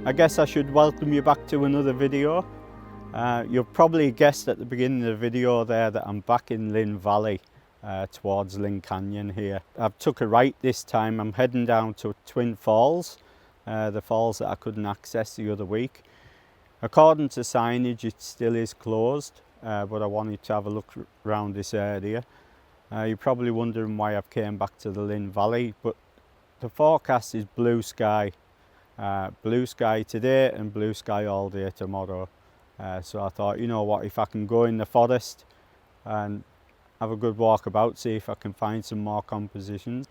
I guess I should welcome you back to another video. You've probably guessed at the beginning of the video there that I'm back in Lynn Valley towards Lynn Canyon here. I've took a right this time. I'm heading down to Twin Falls, the falls that I couldn't access the other week. According to signage it still is closed, but I wanted to have a look around this area. You're probably wondering why I've came back to the Lynn Valley, but the forecast is blue sky. Blue sky today and blue sky all day tomorrow. So I thought, you know what, if I can go in the forest and have a good walk about, see if I can find some more compositions.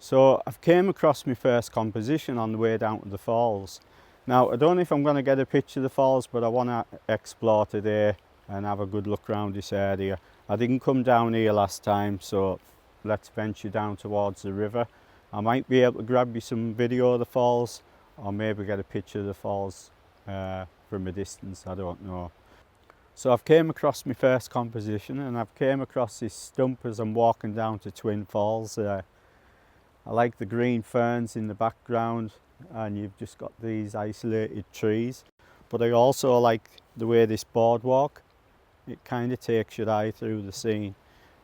So I've came across my first composition on the way down to the falls. Now I don't know if I'm going to get a picture of the falls, but I want to explore today and have a good look around this area. I didn't come down here last time, so let's venture down towards the river. I might be able to grab you some video of the falls, or maybe get a picture of the falls from a distance, I don't know. So I've came across my first composition, and I've came across this stump as I'm walking down to Twin Falls. I like the green ferns in the background, and you've just got these isolated trees. But I also like the way this boardwalk, it kind of takes your eye through the scene.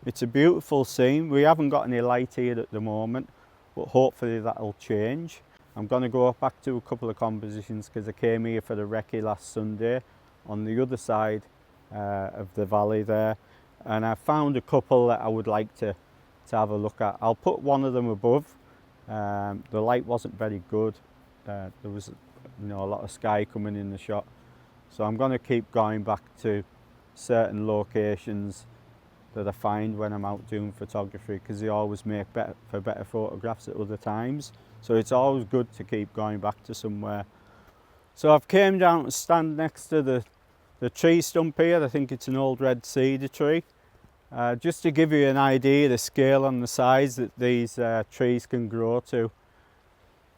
It's a beautiful scene. We haven't got any light here at the moment, but hopefully that'll change. I'm going to go back to a couple of compositions because I came here for the recce last Sunday on the other side of the valley there, and I found a couple that I would like to have a look at. I'll put one of them above. The light wasn't very good. There was a lot of sky coming in the shot, so I'm going to keep going back to certain locations that I find when I'm out doing photography, because they always make better photographs at other times. So it's always good to keep going back to somewhere. So I've came down to stand next to the tree stump here. I think it's an old red cedar tree. Just to give you an idea of the scale and the size that these trees can grow to.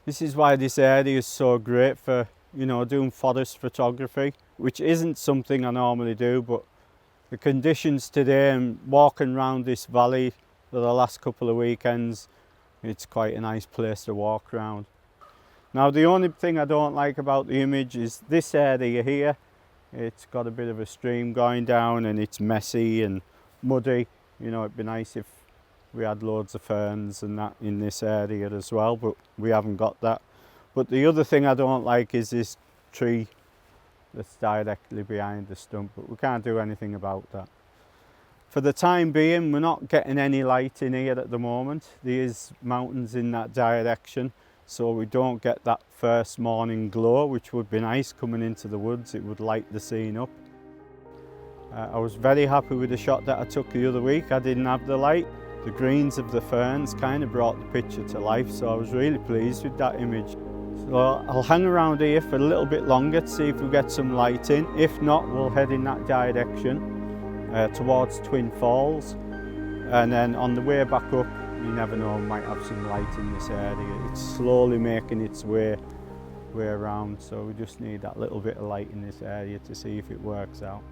This is why this area is so great for doing forest photography, which isn't something I normally do, but the conditions today and walking around this valley for the last couple of weekends, it's quite a nice place to walk around. Now the only thing I don't like about the image is this area here. It's got a bit of a stream going down and it's messy and muddy. It'd be nice if we had loads of ferns and that in this area as well, but we haven't got that. But the other thing I don't like is this tree that's directly behind the stump, but we can't do anything about that. For the time being, we're not getting any light in here at the moment. There's mountains in that direction, so we don't get that first morning glow, which would be nice coming into the woods. It would light the scene up. I was very happy with the shot that I took the other week. I didn't have the light. The greens of the ferns kind of brought the picture to life, so I was really pleased with that image. So I'll hang around here for a little bit longer to see if we get some light in. If not, we'll head in that direction towards Twin Falls, and then on the way back up, you never know, we might have some light in this area. It's slowly making its way around, so we just need that little bit of light in this area to see if it works out.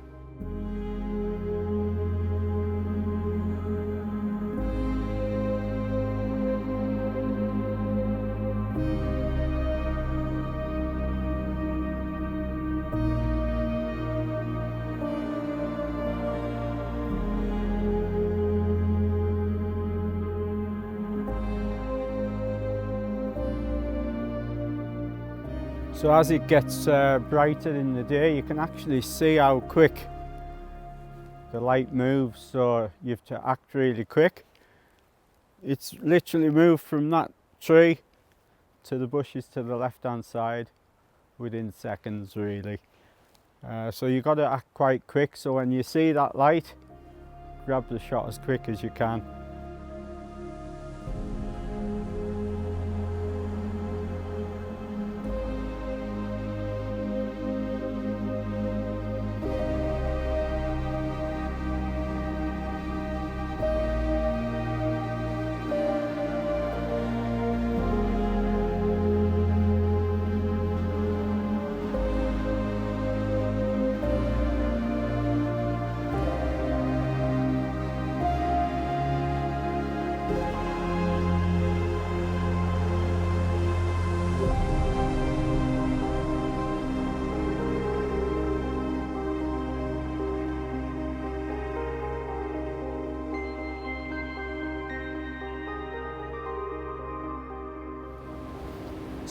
So as it gets brighter in the day, you can actually see how quick the light moves, so you have to act really quick. It's literally moved from that tree to the bushes to the left hand side within seconds really. So you've got to act quite quick, so when you see that light, grab the shot as quick as you can.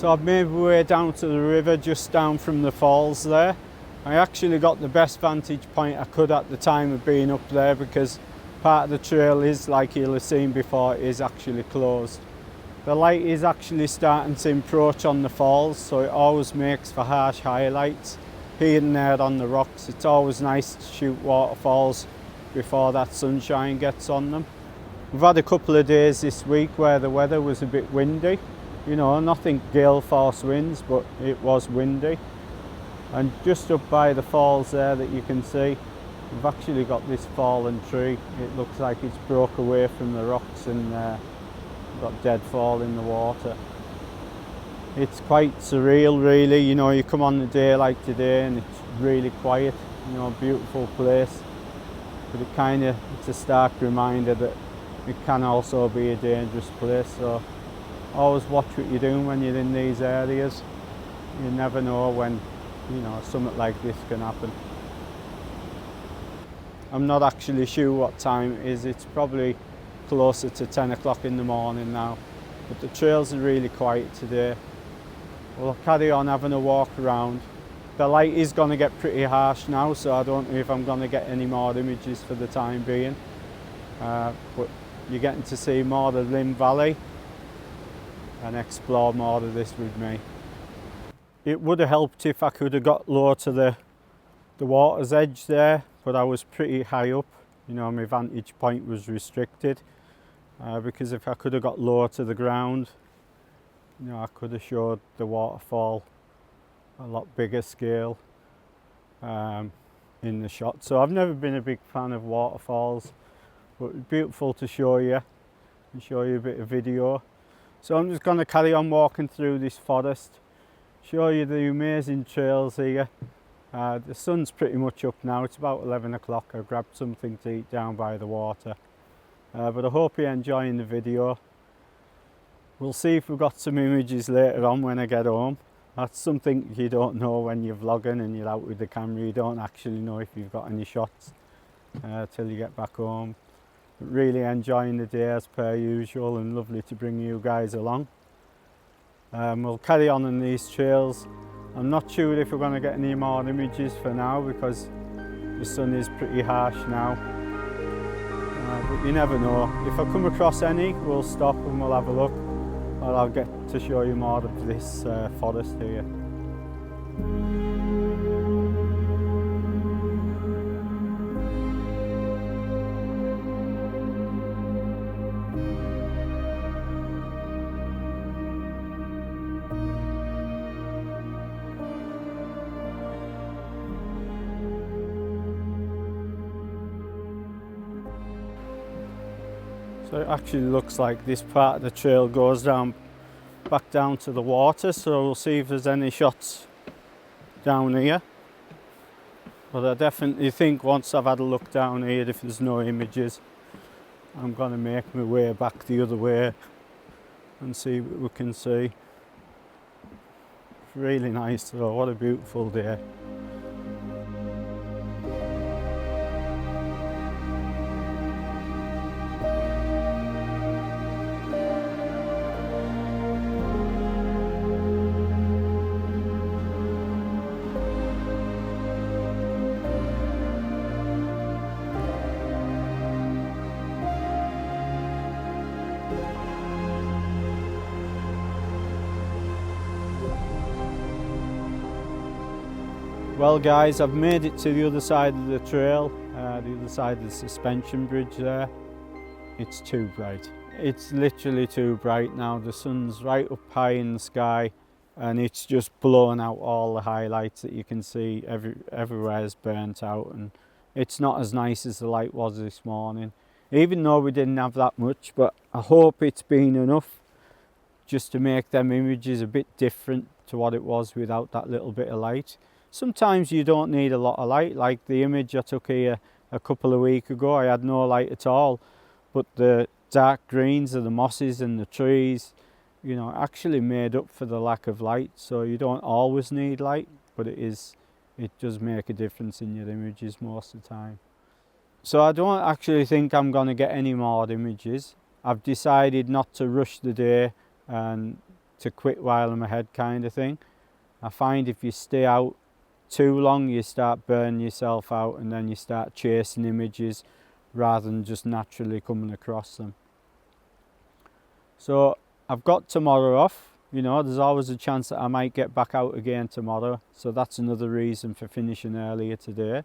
So I've made my way down to the river, just down from the falls there. I actually got the best vantage point I could at the time of being up there, because part of the trail is, like you'll have seen before, is actually closed. The light is actually starting to encroach on the falls, so it always makes for harsh highlights here and there on the rocks. It's always nice to shoot waterfalls before that sunshine gets on them. We've had a couple of days this week where the weather was a bit windy. You know, nothing gale force winds, but it was windy. And just up by the falls there that you can see, we've actually got this fallen tree. It looks like it's broke away from the rocks and got deadfall in the water. It's quite surreal really, you know, you come on a day like today and it's really quiet, you know, beautiful place. But it's a stark reminder that it can also be a dangerous place, so always watch what you're doing when you're in these areas. You never know when, you know, something like this can happen. I'm not actually sure what time it is. It's probably closer to 10 o'clock in the morning now, but the trails are really quiet today. We'll carry on having a walk around. The light is going to get pretty harsh now, so I don't know if I'm going to get any more images for the time being, but you're getting to see more of Lynn Valley and explore more of this with me. It would have helped if I could have got low to the water's edge there, but I was pretty high up. You know, my vantage point was restricted, because if I could have got lower to the ground, you know, I could have showed the waterfall a lot bigger scale in the shot. So I've never been a big fan of waterfalls, but it's beautiful to show you and show you a bit of video. So I'm just going to carry on walking through this forest, show you the amazing trails here. The sun's pretty much up now, it's about 11 o'clock. I've grabbed something to eat down by the water. But I hope you're enjoying the video. We'll see if we've got some images later on when I get home. That's something you don't know when you're vlogging and you're out with the camera. You don't actually know if you've got any shots till you get back home. But really enjoying the day as per usual, and lovely to bring you guys along. We'll carry on these trails. I'm not sure if we're going to get any more images for now, because the sun is pretty harsh now. But you never know. If I come across any, we'll stop and we'll have a look. Or I'll get to show you more of this forest here. So it actually looks like this part of the trail goes back down to the water, so we'll see if there's any shots down here. But I definitely think once I've had a look down here, if there's no images, I'm going to make my way back the other way and see what we can see. Really nice though, what a beautiful day. Well guys, I've made it to the other side of the trail, the other side of the suspension bridge there. It's too bright. It's literally too bright now. The sun's right up high in the sky and it's just blowing out all the highlights that you can see. Everywhere is burnt out, and it's not as nice as the light was this morning. Even though we didn't have that much, but I hope it's been enough just to make them images a bit different to what it was without that little bit of light. Sometimes you don't need a lot of light, like the image I took here a couple of weeks ago. I had no light at all, but the dark greens of the mosses and the trees, you know, actually made up for the lack of light. So you don't always need light, but it does make a difference in your images most of the time. So I don't actually think I'm going to get any more images. I've decided not to rush the day and to quit while I'm ahead kind of thing. I find if you stay out too long, you start burning yourself out, and then you start chasing images rather than just naturally coming across them. So I've got tomorrow off. You know, there's always a chance that I might get back out again tomorrow, so that's another reason for finishing earlier today.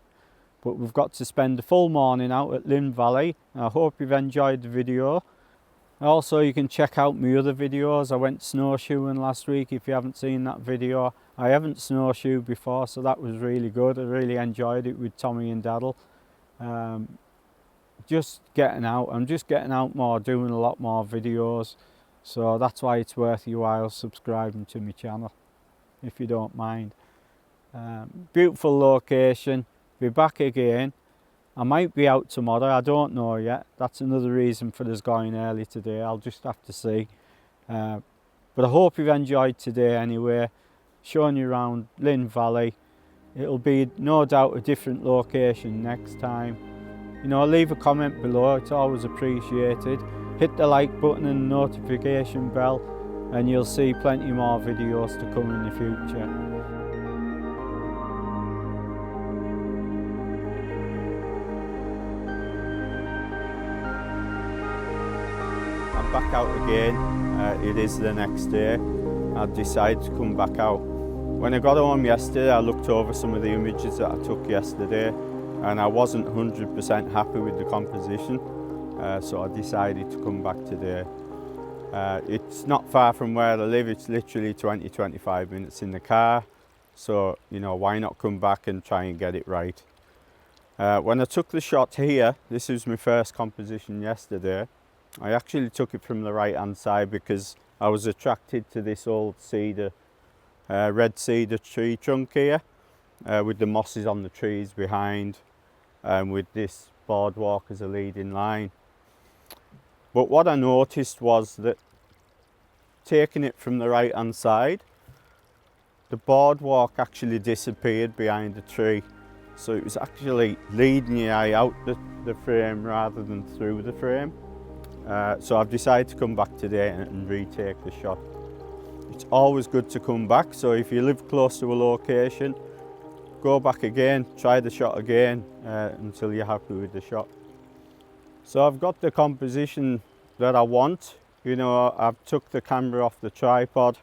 But we've got to spend the full morning out at Lynn Valley. I hope you've enjoyed the video. Also, you can check out my other videos. I went snowshoeing last week. If you haven't seen that video, I haven't snowshoed before, so that was really good. I really enjoyed it with Tommy and Daddle. Just getting out. I'm just getting out more, doing a lot more videos. So that's why it's worth your while subscribing to my channel, if you don't mind. Beautiful location. Be back again. I might be out tomorrow, I don't know yet. That's another reason for us going early today. I'll just have to see. But I hope you've enjoyed today anyway. Showing you around Lynn Valley. It'll be no doubt a different location next time. You know, leave a comment below, it's always appreciated. Hit the like button and notification bell, and you'll see plenty more videos to come in the future. Back out again. It is the next day. I decided to come back out. When I got home yesterday, I looked over some of the images that I took yesterday, and I wasn't 100% happy with the composition, so I decided to come back today. It's not far from where I live. It's literally 20-25 minutes in the car, so you know, why not come back and try and get it right. When I took the shot here, this was my first composition yesterday. I actually took it from the right hand side because I was attracted to this old cedar, red cedar tree trunk here, with the mosses on the trees behind, and with this boardwalk as a leading line. But what I noticed was that taking it from the right hand side, the boardwalk actually disappeared behind the tree. So it was actually leading your eye out the frame rather than through the frame. So I've decided to come back today and retake the shot. It's always good to come back, so if you live close to a location, go back again, try the shot again until you're happy with the shot. So I've got the composition that I want. You know, I've took the camera off the tripod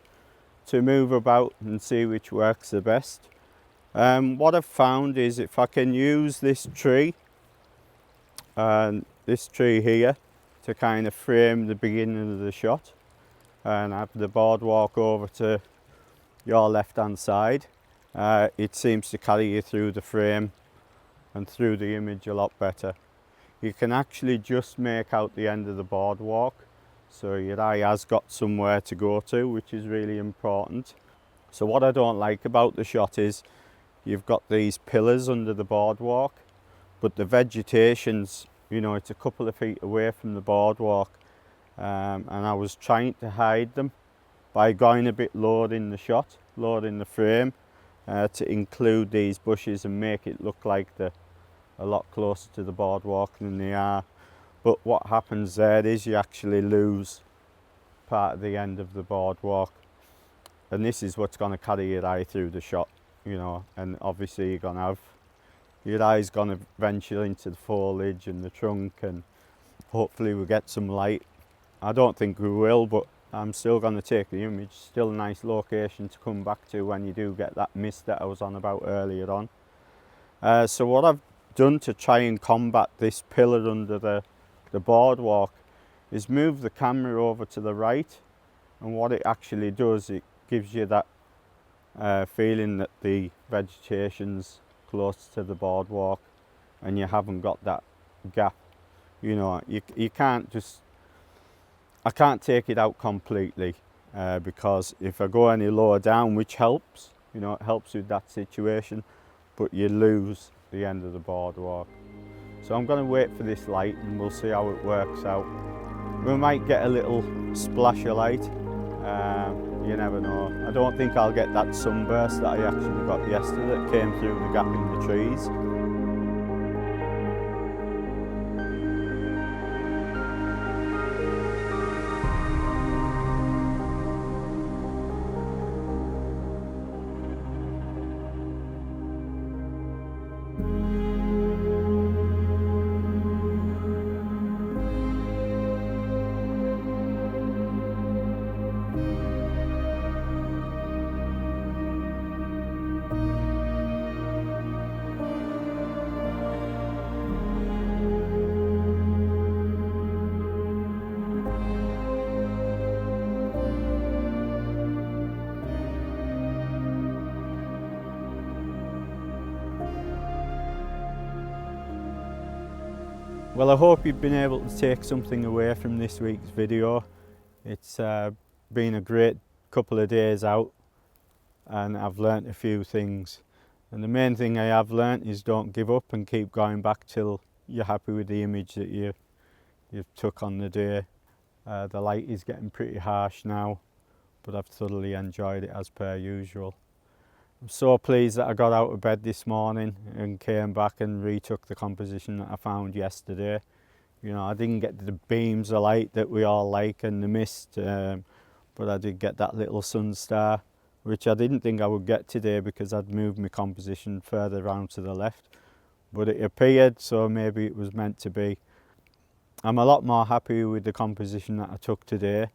to move about and see which works the best. What I've found is if I can use this tree and this tree here to kind of frame the beginning of the shot and have the boardwalk over to your left hand side, it seems to carry you through the frame and through the image a lot better. You can actually just make out the end of the boardwalk, so your eye has got somewhere to go to, which is really important. So what I don't like about the shot is you've got these pillars under the boardwalk, but the vegetation's, you know, it's a couple of feet away from the boardwalk, and I was trying to hide them by going a bit lower in the shot, lower in the frame, to include these bushes and make it look like they're a lot closer to the boardwalk than they are. But what happens there is you actually lose part of the end of the boardwalk, and this is what's going to carry your eye through the shot, you know. And obviously you're going to have your eye's going to venture into the foliage and the trunk, and hopefully we'll get some light. I don't think we will, but I'm still going to take the image. Still a nice location to come back to when you do get that mist that I was on about earlier on. So what I've done to try and combat this pillar under the boardwalk is move the camera over to the right, and what it actually does, it gives you that feeling that the vegetation's close to the boardwalk and you haven't got that gap. You know, you can't just, I can't take it out completely because if I go any lower down, which helps, you know, it helps with that situation, but you lose the end of the boardwalk. So I'm going to wait for this light and we'll see how it works out. We might get a little splash of light, you never know. I don't think I'll get that sunburst that I actually got yesterday that came through the gap in the trees. Well, I hope you've been able to take something away from this week's video. It's been a great couple of days out and I've learnt a few things. And the main thing I have learnt is don't give up and keep going back till you're happy with the image that you've took on the day. The light is getting pretty harsh now, but I've thoroughly enjoyed it as per usual. I'm so pleased that I got out of bed this morning and came back and retook the composition that I found yesterday. You know, I didn't get the beams of light that we all like and the mist, but I did get that little sun star, which I didn't think I would get today because I'd moved my composition further round to the left. But it appeared, so maybe it was meant to be. I'm a lot more happy with the composition that I took today.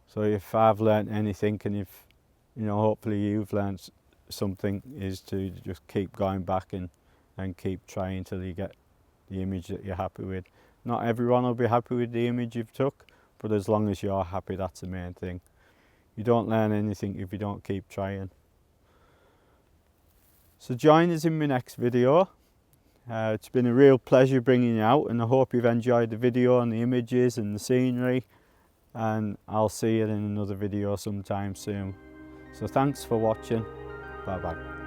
So if I've learnt anything, and if, you know, hopefully you've learnt something, is to just keep going back and keep trying till you get the image that you're happy with. Not everyone will be happy with the image you've took, but as long as you're happy, that's the main thing. You don't learn anything if you don't keep trying. So join us in my next video. It's been a real pleasure bringing you out, and I hope you've enjoyed the video and the images and the scenery, and I'll see you in another video sometime soon. So thanks for watching. Bye bye.